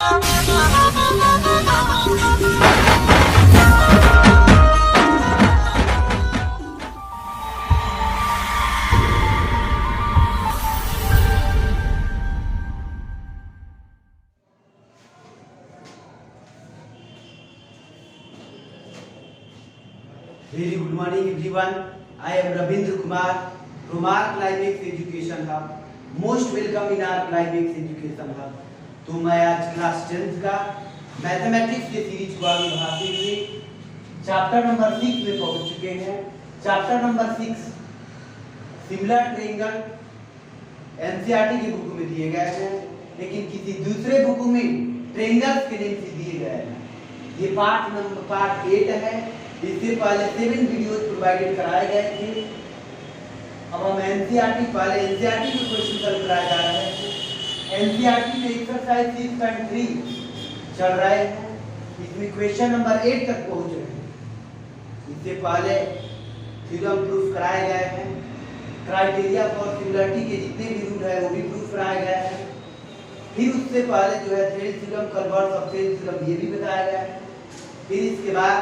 Very good morning everyone. I am Ravindra Kumar from our Climax Education Hub. Most welcome in our Climax Education Hub. तो मैं आज class 10th का mathematics के series को आगे बढ़ाते हुए चैप्टर नंबर 6 में पहुंच चुके हैं। Chapter number 6 similar triangle NCERT की बुक में दिए गए हैं, लेकिन किसी दूसरे बुक में ट्रायंगल्स के नेम से दिए गए हैं। ये पार्ट 8 है। इससे पहले 7 वीडियोस प्रोवाइडेड कराए गए थे। अब हम एनसीईआरटी पहले एनसीईआरटी के क्वेश्चन सॉल्व कराए जा रहे हैं। एनसीईआरटी में एक्सरसाइज 6.3 चल रहे हैं। इसमें क्वेश्चन नंबर 8 तक पहुंच रहे हैं। इससे पहले थ्योरम प्रूफ कराए गए हैं। क्राइटेरिया फॉर सिमिलरिटी के जितने भी रूल है वो भी प्रूफ कराए गए हैं। फिर उससे पहले जो है theorem theorem converse of theorem ये भी बताया गया है। फिर इसके बाद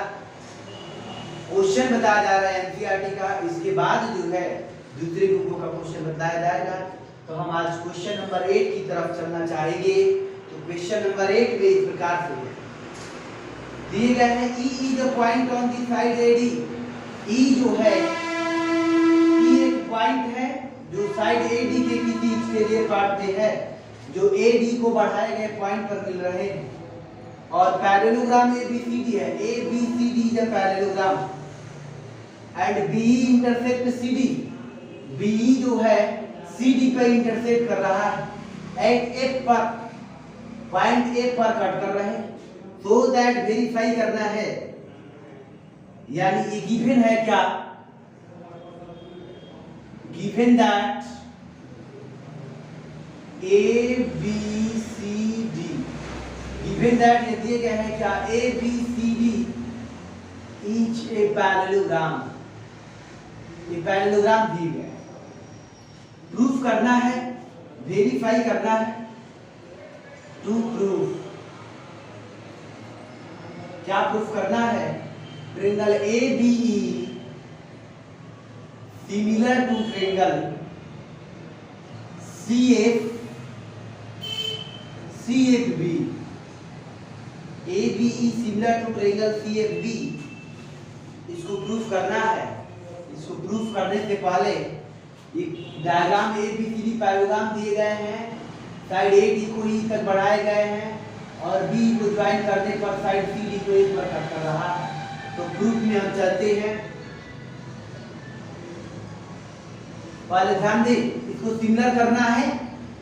क्वेश्चन बताया जा रहा है एनसीईआरटी का। इसके बाद जो है दूसरे बुकों का क्वेश्चन बताया जाएगा। तो हम आज क्वेश्चन नंबर 8 की तरफ चलना चाहेंगे। तो क्वेश्चन नंबर 8 में इस प्रकार से दिए गए हैं E is a point on the side AD। E जो है E एक पॉइंट है जो साइड AD के किसी एक्सटीरियर पार्ट पे है, जो AD को बढ़ाए गए पॉइंट पर मिल रहे हैं। और पैरेललोग्राम ABCD है। ABCD is a parallelogram and BE intersect CD। BE जो है CD पे इंटरसेक्ट कर रहा है एट F पर, पॉइंट F पर कट कर रहे हैं। सो दैट वेरीफाई करना है, यानी ये गिवन है क्या, given that ABCD, given that ये दिए गए हैं क्या ABCD each a parallelogram, ये पैरेललोग्राम दिए गए। प्रूफ करना है, वेरीफाई करना है। टू प्रूफ, क्या प्रूफ करना है, triangle ABE similar to triangle CFB। ABE similar to triangle CFB, इसको प्रूफ करना है। इसको प्रूफ करने से पहले एक डायग्राम ABCD पैरेललोग्राम दिए गए हैं। साइड AD को E तक बढ़ाए गए हैं और B को ज्वाइन करने पर साइड CD को एक पर कट कर रहा है। तो प्रूफ में हम चलते हैं। पहले ध्यान दें, इसको सिमिलर करना है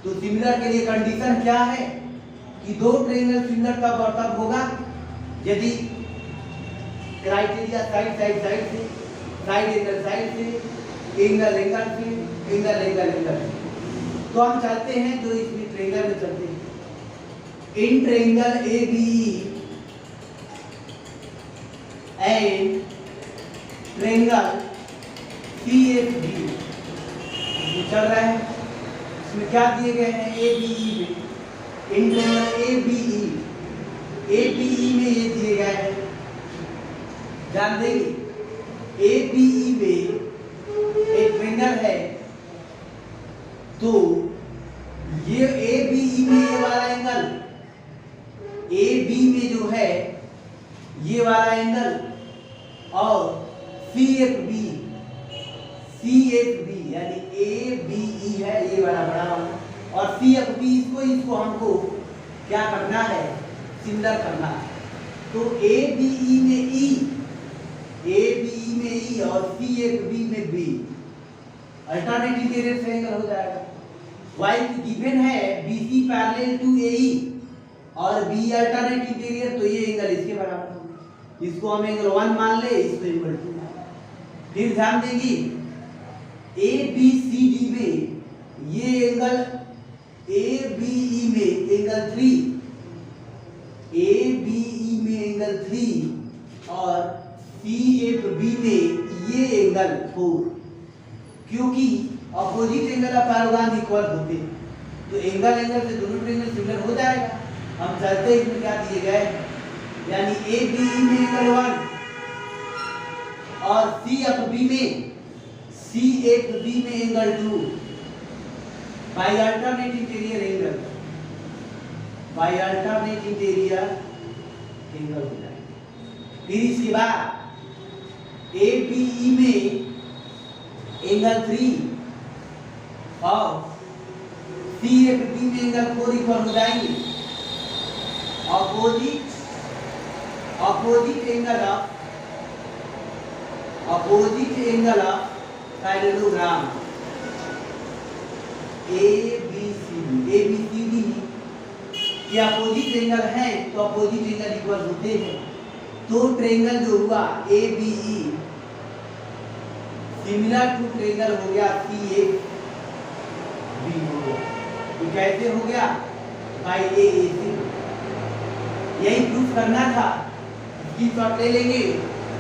तो सिमिलर के लिए कंडीशन क्या है कि दो ट्रायंगल सिमिलर तब होगा यदि क्राइटेरिया साइड साइड साइड से, साइड एंगल साइड से, एंगल एंगल से, एंगल एंगल एंगल से। तो हम चलते हैं जो इसमें ट्रायंगल में चलते हैं। In triangle ABE and triangle CFB चल रहा है। इसमें क्या दिए गए हैं ABE में, इन ट्रायंगल ABE में ये दिए गए हैं। ध्यान देंगे ABE में एक ट्रायंगल है, तो ये ABE में ये वाला एंगल, AB में जो है ये वाला एंगल, और CFB यानी ABE है ये वाला बड़ा वाला, और CFB इसको हमको क्या करना है, सिमिलर करना है। तो ABE में E और CFB में B अल्टरनेट इंटीरियर ट्रायंगल हो जाएगा। वाई गिवन है BC पैरेलल टू AE और B अल्टरनेट इंटीरियर, तो ये एंगल इसके बराबर होगा। इसको हम एंगल 1 मान ले, इसको एंगल 2। फिर ध्यान देंगे ABCD में ये एंगल ABE में एंगल 3, ABE में एंगल 3 और CFB में ये एंगल 4, क्योंकि opposite angle of parallelogram equal होते हैं, तो एंगल से दोनों ट्रायंगल सिमिलर हो जाएगा। हम चलते इसमें क्या दिए गए, यानी ए बी ई में एंगल 1 और सी एफ बी में angle 2 by alternate interior angle हो जाएंगे। फिर इसके बाद ए बी ई में एंगल 3 और सी एफ बी में एंगल 4 इक्वल हो जाएंगे। Opposite angle of parallelogram A B C D के अपोजिट एंगल हैं तो अपोजिट एंगल इक्वल होते हैं। तो ट्रायंगल जो हुआ A B E similar to triangle हो गया सी ए बी हो गया। तो कैसे हो गया, बाई ए सी। यही प्रूफ करना था, इसकी शॉर्ट ले लेंगे,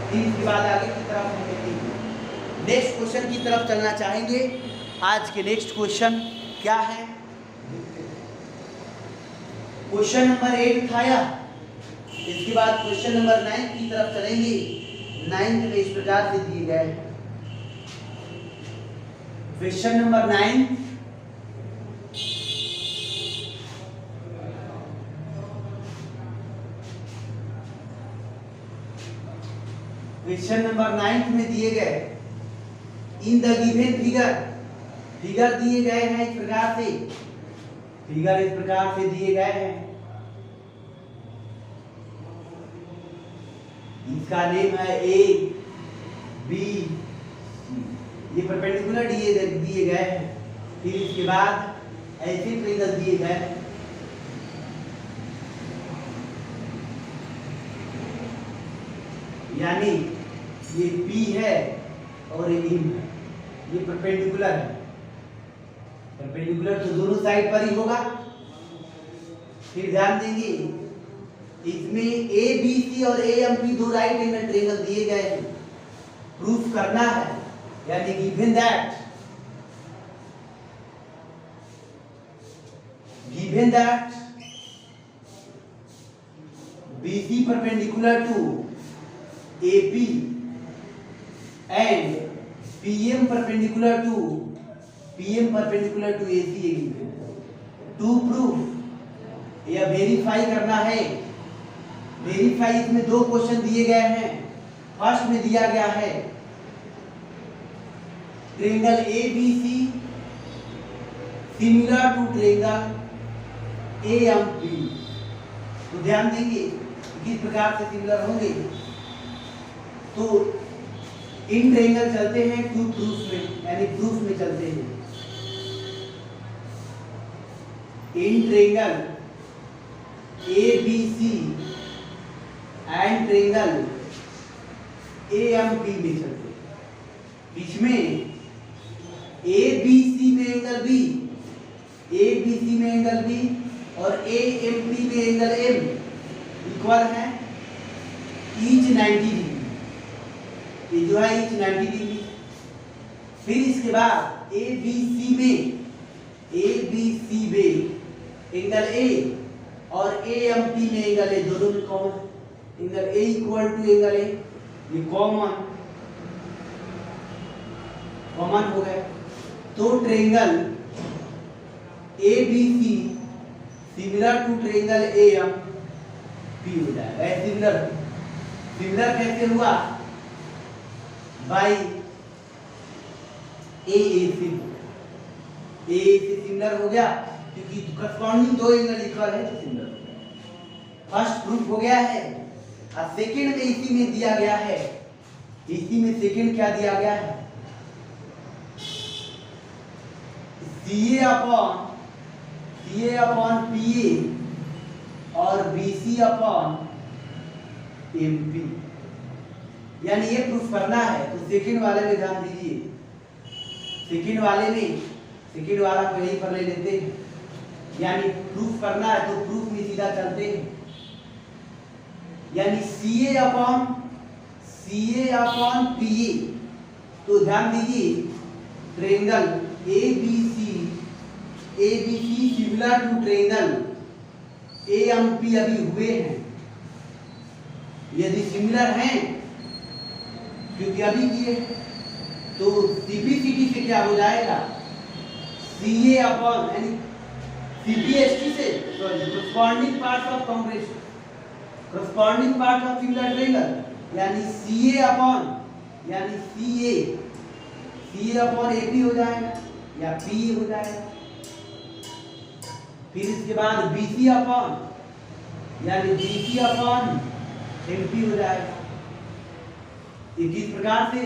फिर इसके बाद आगे की तरफ हम देखेंगे। नेक्स्ट क्वेश्चन की तरफ चलना चाहेंगे। आज के नेक्स्ट क्वेश्चन क्या है, क्वेश्चन नंबर 8 उठाया। इसके बाद क्वेश्चन नंबर 9 की तरफ चलेंगे। 9 में इस प्रकार से दिए गए क्वेश्चन नंबर 9। क्वेश्चन नंबर 9 में दिए गए इन द गिवन फिगर दिए गए हैं इस प्रकार से, दिए गए हैं। इसका नेम है ए बी सी, ये परपेंडिकुलर दिए गए हैं। फिर इसके बाद ऐसे ट्रायंगल दिए गए हैं। यानी ये P है और ये M है, ये परपेंडिकुलर है। परपेंडिकुलर तो दोनों साइड पर ही होगा। फिर ध्यान देंगे इसमें ए बी सी और ए एम पी दो राइट एंगल ट्रायंगल दिए गए हैं, प्रूफ करना है। यानी given that BC perpendicular to AP and PM perpendicular to AC है। टू प्रूफ या वेरीफाई करना है। वेरीफाई इसमें दो क्वेश्चन दिए गए हैं। फर्स्ट में दिया गया है triangle ABC similar to triangle AMP। तो ध्यान देंगे किस प्रकार से सिमिलर होंगे। तो इन ट्रायंगल चलते हैं टू प्रूफ में, यानी प्रूफ में चलते हैं। In triangle ABC and triangle AMP में चलते हैं। इसमें ABC में एंगल B और AMP में एंगल M इक्वल है ईच 90 डिग्री। ये जो है ईच 90 डिग्री। फिर इसके बाद ABC में एंगल A और AMP में एंगल A दोनों में common. Angle A equal to angle A, ये कॉमन हो गए। तो triangle ABC similar to triangle AMP हो जाएगा। सिमिलर कैसे हुआ, बाई AAC सिमिलर हो गया क्योंकि करस्पॉन्डिंग दो एंगल इक्वल है तो सिमिलर हो गया। फर्स्ट प्रूफ हो गया है। और सेकंड में इसी में दिया गया है, इसी में सेकंड क्या दिया गया है, CA अपॉन PA और BC अपॉन MP। यानी ये प्रूफ करना है। तो सेकंड वाले में ध्यान दीजिए। सेकंड वाला को यहीं पर ले लेते हैं। यानी प्रूफ करना है तो प्रूफ में सीधा चलते हैं। यानी CA अपॉन PA। तो ध्यान दीजिए triangle ABC similar to triangle AMP अभी हुए हैं, यदि सिमिलर हैं क्योंकि अभी किए, तो CPCT से क्या हो जाएगा, CA अपॉन यानी CPST से corresponding parts of compression, corresponding parts of similar triangle यानी CA अपॉन यानी CA अपॉन AP हो जाएगा या P हो जाएगा। फिर इसके बाद BC अपॉन यानी BC अपॉन MP हो जाएगा। इस प्रकार से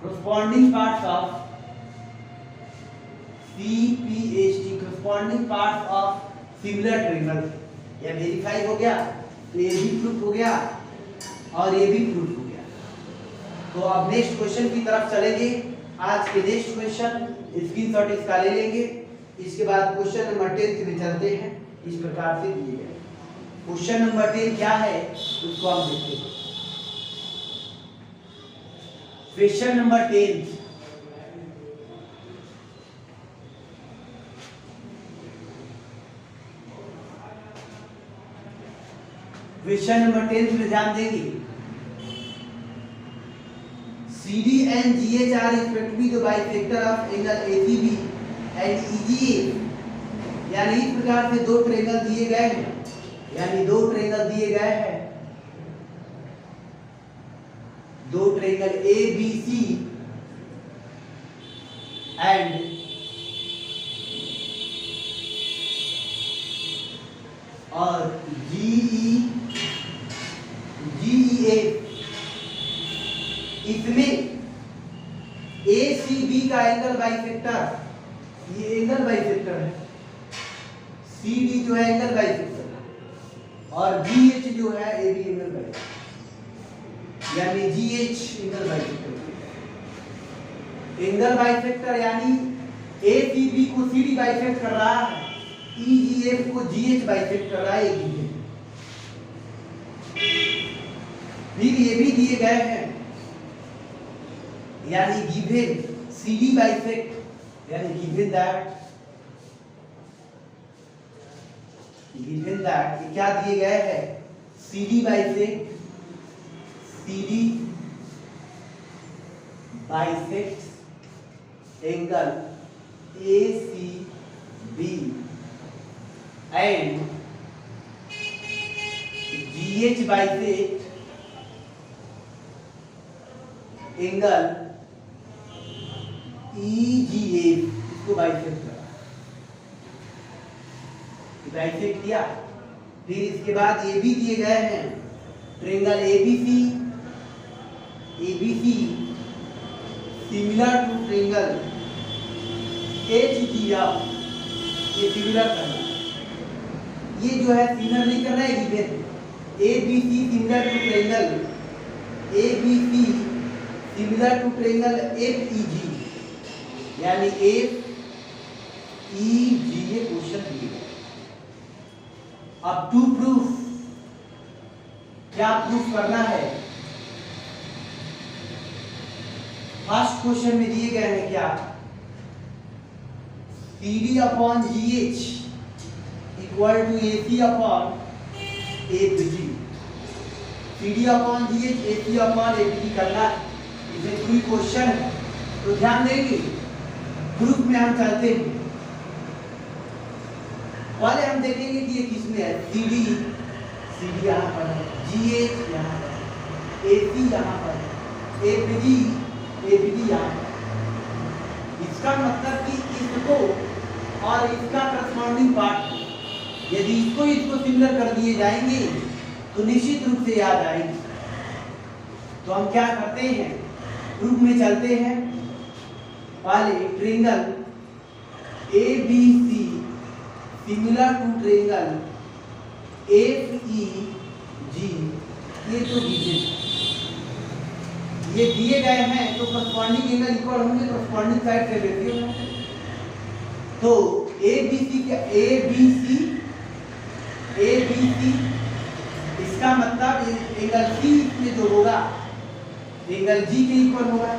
corresponding parts of CPST corresponding parts of similar triangle यह वेरीफाई हो गया, तो ये भी प्रूफ हो गया और ये भी प्रूफ हो गया। तो अब नेक्स्ट क्वेश्चन की तरफ चलेंगे। आज के नेक्स्ट क्वेश्चन स्क्रीनशॉट इसका ले लेंगे, इसके बाद क्वेश्चन नंबर 10 में चलते हैं। इस प्रकार से दिए गए क्वेश्चन नंबर 10 क्या है उसको हम देखते हैं। क्वेश्चन नंबर 10, क्वेश्चन नंबर 10 में ध्यान देंगे। CD and GH are respectively the bisector of angle ACB and EGA, यानी इस प्रकार से दो ट्रायंगल दिए गए हैं, यानी दो ट्रायंगल दिए गए हैं, दो ट्रायंगल ABC एंड और GEA, इसमें ACB का एंगल बाइसेक्टर, ये एंगल बाइसेक्टर है, CD जो है एंगल बाइसेक्टर है और GH जो है AB एंगल बाइसेक्टर, यानी GH angle bisector. Angle bisector यानी ACB को CD बाइसेक्ट कर रहा है, EGF को GH बाइसेक्ट कर रहा है, फिर ये भी दिए गए हैं, यानी गिवन CD बाइसेक्ट यानी गिवन दैट क्या दिए गए हैं, CD bisect angle ACB and GH bisect angle EGA, इसको बाइसेक्ट करा, बाइसेक्ट किया। फिर इसके बाद ये भी दिए गए हैं, triangle ABC similar to triangle HGF, ये सिमिलर करना, ये जो है सिमिलर नहीं करना है, given ABC similar to triangle ABC similar to triangle FEG, यानी FEG ये क्वेश्चन दिए गए। अब टू प्रूफ, क्या प्रूफ करना है, फर्स्ट क्वेश्चन में दिए गए हैं क्या, CD upon GH equal to AC upon APG, CD upon GH AC upon APG करना है, इसमें कोई क्वेश्चन है तो ध्यान देंगे। ग्रुप में हम चलते हैं, पहले हम देखेंगे कि ये किसमें है, CD यहाँ पर है, GH यहाँ पर है, AC यहाँ पर है, APG यहाँ पर है। इसका मतलब कि इसको और इसका करस्पॉन्डिंग पार्ट, यदि इसको सिमिलर कर दिए जाएंगे तो निश्चित रूप से याद आएंगे। तो हम क्या करते हैं, ग्रुप में चलते हैं। पहले triangle ABC similar to triangle FEG, ये तो ये दिए गए हैं, तो करस्पॉन्डिंग एंगल इक्वल होंगे, करस्पॉन्डिंग साइड से रेशियो होंगे। तो ABC इसका मतलब एंगल C में जो होगा एंगल G के इक्वल होगा।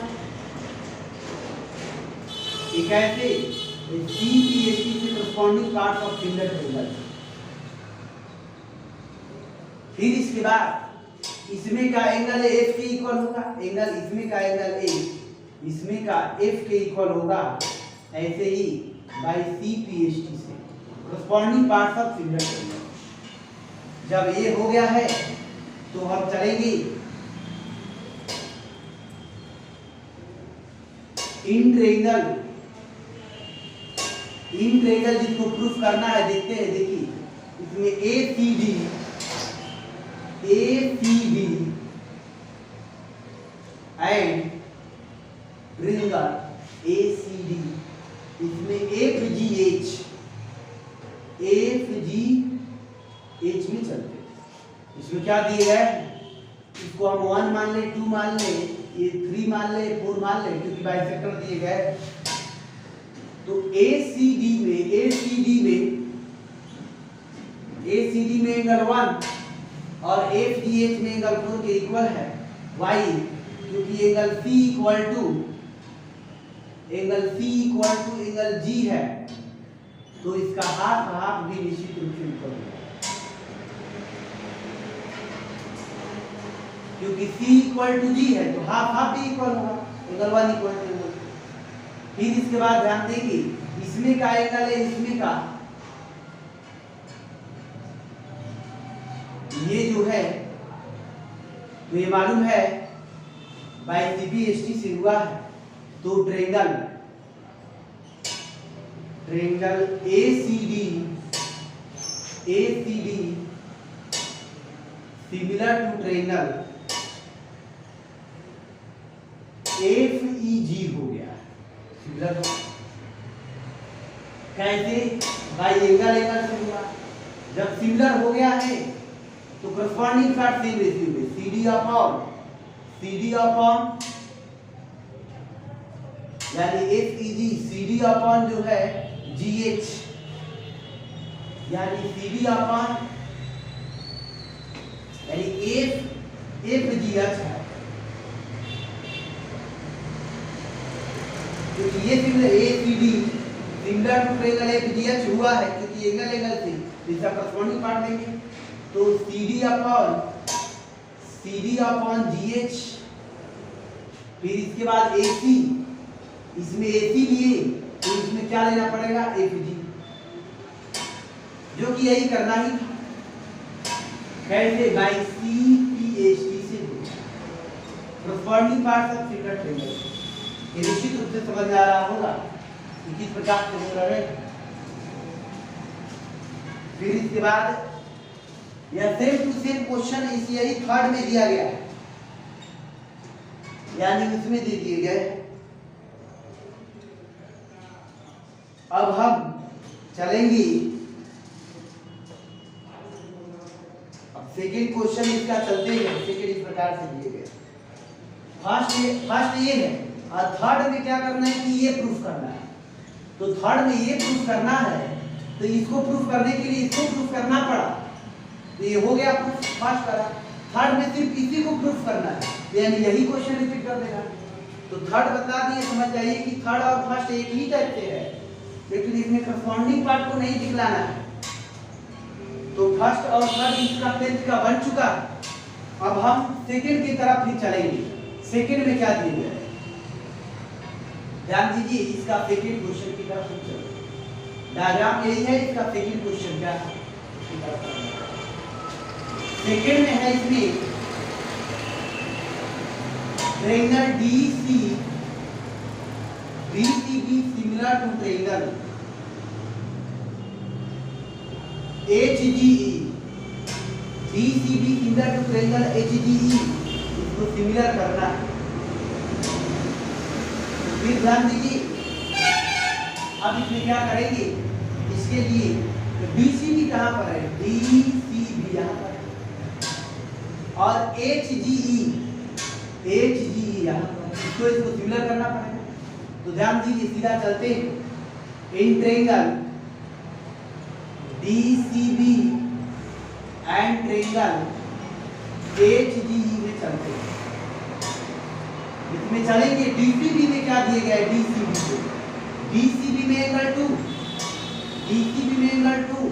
एक ऐसे CPST से corresponding parts of similar triangle, फिर इसके बाद इसमें का एंगल एफ के इक्वल होगा, एंगल इसमें का एंगल ए इसमें का एफ के इक्वल होगा, ऐसे ही by C P S T से corresponding parts of similar triangle. जब ये हो गया है तो हम चलेंगे इन ट्रायंगल जिसको प्रूफ करना है, देखते हैं। देखिए इसमें A C D and triangle A C D, इसमें एफ जी एच में चलते हैं। इसमें क्या दिए है, इसको हम 1 मान ले, 2 मान ले, ये 3 मान ले, 4 मान ले, क्योंकि बाइसेक्टर दिए गए। तो ACD में एंगल 1 और FGH में एंगल 4 के इक्वल है। Why? क्योंकि angle C equal to angle G है, तो इसका हाफ भी निश्चित रूप से इक्वल होगा, क्योंकि C इक्वल टू G है तो हाफ भी इक्वल होगा, एंगल 1 इक्वल टू एंगल। फिर इसके बाद ध्यान देंगे इसमें का एंगल है, इसमें का ये जो है तो ये मालूम है बाई CPST से हुआ है। तो triangle ACD similar to triangle FEG हो गया सिमिलर। कैसे? बाई एंगल से हुआ। जब सिमिलर हो गया है तो करस्पॉन्डिंग पार्ट सेम रेशियो में CD अपॉन यानी FEG CD अपॉन जो है GH, यानी CD अपॉन यानी FGH है, क्योंकि ये similar ACD similar to triangle FGH हुआ है, क्योंकि एंगल से इसका करस्पॉन्डिंग पार्ट देंगे। तो CD अपॉन GH, फिर इसके बाद AC, इसमें AC लिए तो इसमें क्या लेना पड़ेगा FG, जो कि यही करना ही था। कैसे? बाई CPST से corresponding parts of similar triangle. ये निश्चित रूप से समझ में आ रहा होगा कि किस प्रकार से हो रहा है। फिर इसके बाद यह सेम टू सेम क्वेश्चन इस यही थर्ड में दिया गया है, यानी इसमें दे दिए गए। अब हम चलेंगे अब सेकेंड क्वेश्चन इसका चलते हैं। सेकेंड इस प्रकार से दिए गए। फर्स्ट ये है और थर्ड में क्या करना है कि ये प्रूफ करना है। तो थर्ड में ये प्रूफ करना है, तो इसको प्रूफ करने के लिए इसको प्रूफ करना पड़ा, तो ये हो गया प्रूफ फर्स्ट करा। थर्ड में सिर्फ इसी को प्रूफ करना है, यानी यही क्वेश्चन रिपीट कर देगा। तो थर्ड बता दिए, समझ जाइए कि थर्ड और फर्स्ट एक ही टाइप से है, लेकिन इसमें करस्पॉन्डिंग पार्ट को नहीं दिखलाना है। तो फर्स्ट और थर्ड इसका टेंथ का बन चुका। अब हम सेकंड की तरफ ही चलेंगे। सेकंड में क्या दिया गया है, ध्यान दीजिए। इसका सेकंड क्वेश्चन की तरफ हम चलेंगे। डायग्राम यही है, इसका सेकंड क्वेश्चन क्या है। सेकंड में है इसमें triangle DCB similar to triangle HGE। DCB similar to triangle HGE, इसको सिमिलर करना है। फिर ध्यान दीजिए, अब इसमें क्या करेंगे, इसके लिए DCB कहां पर है, DCB यहां पर है, और HGE यहां पर, इसको सिमिलर करना पड़ेगा। तो ध्यान दीजिए, सीधा चलते हैं। In triangle DCB and triangle HGE में चलते हैं। इसमें चलेंगे। DCB में क्या दिए गया है, DCB में एंगल 2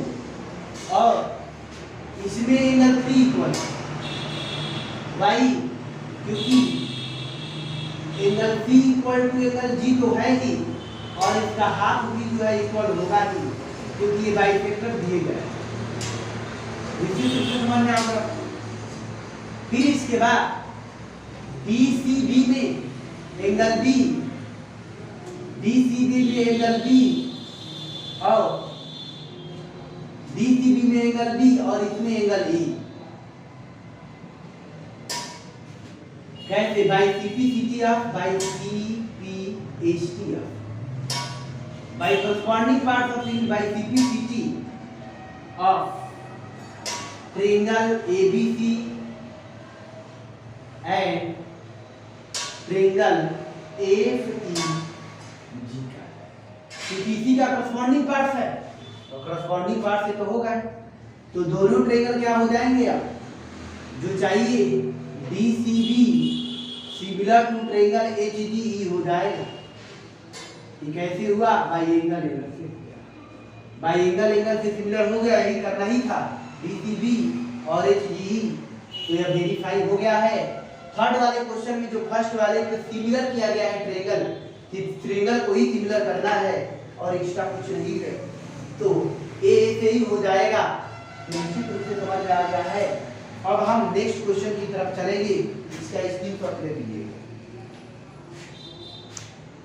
और इसमें इसमें एंगल 3 इक्वल। वाई? क्योंकि angle C equal to angle G तो है ही, और इसका हाफ भी जो है इक्वल होगा ही, क्योंकि ये बाइसेक्टर दिए गए हैं। इसी से समझ में आएगा। फिर इसके बाद DCB में एंगल B, DCB में एंगल B और DCB में एंगल B और इसमें एंगल E। कैसे? By CPCT of by CPHT of by corresponding parts of the by CPCT of triangle ABC and triangle FEG का CPC का corresponding parts है, तो corresponding parts से तो होगा, तो दोनों ट्रायंगल क्या हो जाएंगे? अब जो चाहिए DCB similar to triangle HGE हो जाएगा। ये कैसे हुआ? बाई एंगल एंगल से हो गया। बाई एंगल एंगल से सिमिलर हो गया, यही करना ही था, DCB और HGE। तो यह वेरीफाई हो गया है। थर्ड वाले क्वेश्चन में जो फर्स्ट वाले को सिमिलर किया गया है ट्रायंगल, ट्रायंगल को ही सिमिलर करना है और एक्स्ट्रा कुछ नहीं है, तो ए से ही हो जाएगा। निश्चित रूप से समझ में आ गया है। अब हम नेक्स्ट क्वेश्चन की तरफ चलेंगे, इसका स्क्रीनशॉट ले लीजिए।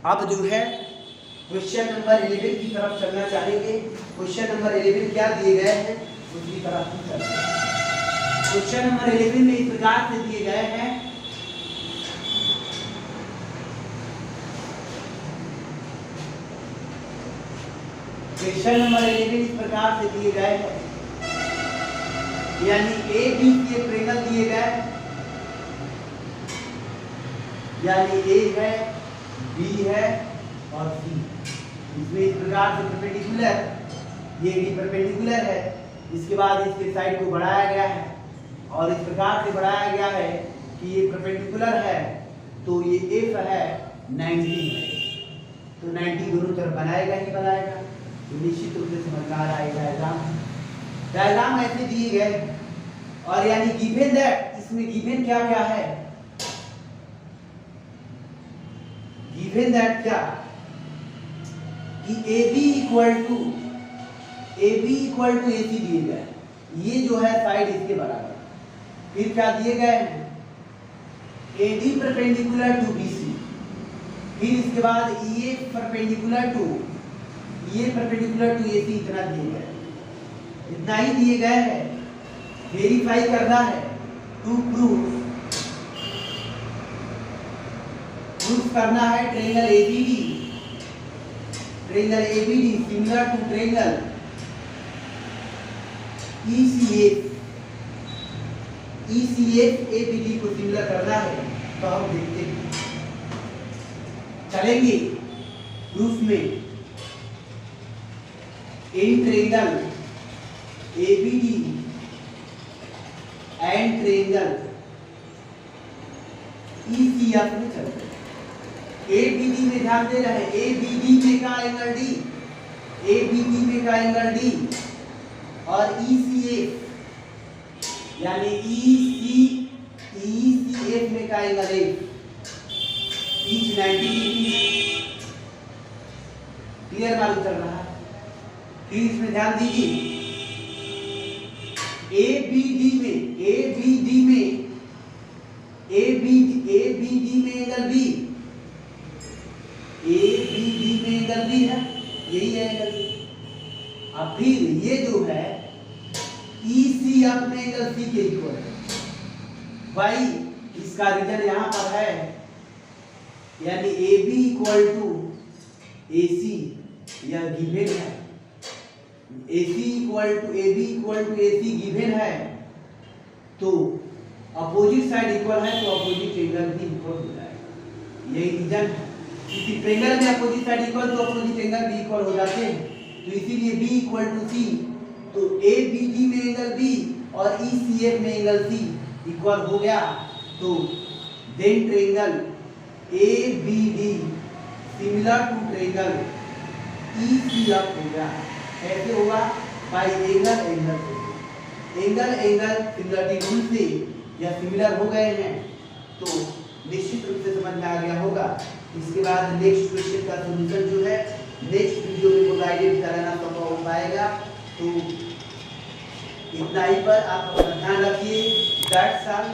अब जो है क्वेश्चन नंबर 11 की तरफ चलना चाहेंगे। क्वेश्चन नंबर 11 क्या दिए गए हैं उसकी तरफ हम चलते हैं। क्वेश्चन नंबर 11 में इस प्रकार से दिए गए हैं। क्वेश्चन नंबर 11 इस प्रकार से दिए गए हैं, यानी ए बी के ट्रायंगल दिए गए, यानी ए है, बी है और सी। इसमें इस प्रकार से परपेंडिकुलर, ये भी परपेंडिकुलर है, इसके बाद इसके साइड को बढ़ाया गया है और इस प्रकार से बढ़ाया गया है कि ये परपेंडिकुलर है, तो ये एफ है 90 है, तो 90 दोनों तरफ बनाएगा ही बनाएगा। तो निश्चित रूप से समझ में आ रहा है डायग्राम ऐसे दिए गए। और यानी गिवन दैट, इसमें गिवन क्या क्या है? गिवन दैट क्या कि AB इक्वल टू AC दिए गए, ये जो है साइड इसके बराबर। फिर क्या दिए गए हैं? AD परपेंडिकुलर टू BC, फिर इसके बाद EA परपेंडिकुलर टू AC, इतना दिए गए, इतना ही दिए गए हैं। वेरीफाई करना है टू प्रूफ करना है triangle ABD similar to triangle ECF ABD को सिमिलर करना है। तो हम देखते हैं, चलेंगे प्रूफ में। इन triangle ABD and triangle ECF में चलते हैं। ABD में ध्यान दे रहे हैं, ABD में का एंगल D, ABD में का एंगल D और ECF यानी ECF में का angle F, each 90 degree. Clear मालूम चल रहा है? फिर इसमें ध्यान दीजिए, ABD में एंगल B, ABD में एंगल B है, यही है एंगल B। अब फिर ये जो है ECF में एंगल C के इक्वल है। भाई इसका रीजन यहाँ पर है, यानी AB इक्वल टू AC, यह गिवन है। AB equal to AC given है, तो अपोजिट साइड इक्वल है, तो अपोजिट एंगल भी इक्वल हो जाएगा। यही रीजन है। किसी ट्रायंगल में अपोजिट साइड इक्वल तो अपोजिट एंगल भी इक्वल हो जाते हैं, तो इसीलिए B इक्वल टू C, तो ABD में एंगल B और ECF में एंगल C इक्वल हो गया, तो then triangle ABD similar to triangle ECF हो गया। कैसे होगा? बाय एंगल से। एंगल सिमिलरिटी रूल से या सिमिलर हो गए हैं तो निश्चित रूप से समझ में आ गया होगा। इसके बाद नेक्स्ट क्वेश्चन का सॉल्यूशन जो है नेक्स्ट वीडियो में प्रोवाइडेड कराना संभव हो पाएगा। तो इतना ही पर आप अपना ध्यान रखिए। That's all.